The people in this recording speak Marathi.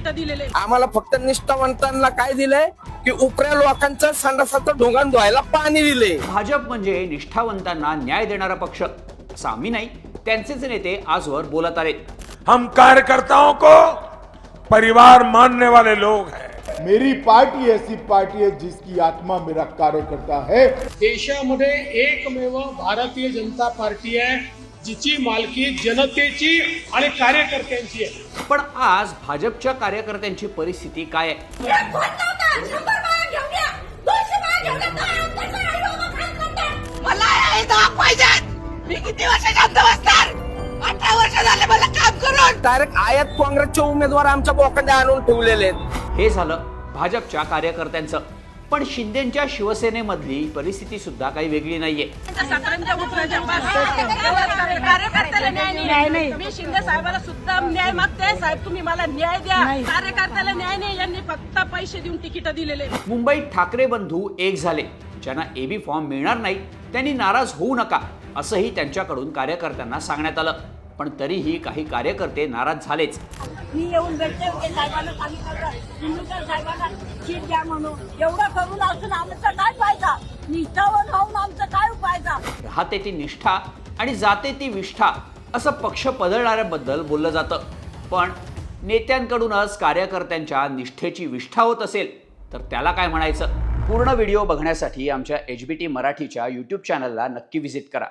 तिकीट दिलेले. आम्हाला फक्त निष्ठावंतांना काय दिलंय की उपऱ्या लोकांचं संडासाचं ढोंगाण धुवायला पाणी दिले. भाजप म्हणजे निष्ठावंतांना न्याय देणारा पक्ष असं आम्ही नाही, त्यांचेच नेते आजवर बोलत आले. हम कार्यकर्ताओं को परिवार मानने वाले लोग हैं. मेरी पार्टी ऐसी पार्टी है जिसकी आत्मा मेरा कार्यकर्ता है. देशामध्ये एकमेव भारतीय जनता पार्टी आहे जिची मालकी जनतेची आणि कार्यकर्त्यांची आहे. पण आज भाजपच्या कार्यकर्त्यांची परिस्थिती काय आहे? मी किती वर्ष शांत बसणार? 18 वर्ष झाले मला काम करून. डायरेक्ट आयात काँग्रेसचे उमेदवार आमच्या बोकांडे आणून ठेवलेले आहेत. हे झालं भाजपच्या कार्यकर्त्यांचं. पण शिंदेच्या शिवसेनेमधली परिस्थिती सुद्धा काही वेगळी नाहीये. कार्यकर्त्याला न्याय नाही. मी शिंदे साहेबाला सुद्धा न्याय मागते. साहेब तुम्ही मला न्याय द्या. कार्यकर्त्याला न्याय नाही. यांनी फक्त पैसे देऊन तिकीट दिलेले. मुंबईत ठाकरे बंधू एक झाले. ज्यांना एबी फॉर्म मिळणार नाही त्यांनी नाराज होऊ नका असंही त्यांच्याकडून कार्यकर्त्यांना सांगण्यात आलं. पण तरीही काही कार्यकर्ते नाराज झालेच. मी येऊन भेटते साहेबांना सांगितलं साहेबांना सीट द्या म्हणून. एवढं करून असून आमचं काय फायदा? निष्ठावर राहून आमचं काय फायदा? राहते ती निष्ठा आणि जाते ती विष्ठा असं पक्ष बदलणाऱ्याबद्दल बोललं जातं. पण नेत्यांकडूनच कार्यकर्त्यांच्या निष्ठेची विष्ठा होत असेल तर त्याला काय म्हणायचं? पूर्ण व्हिडिओ बघण्यासाठी आमच्या HBT मराठीच्या YouTube चॅनलला नक्की व्हिजिट करा.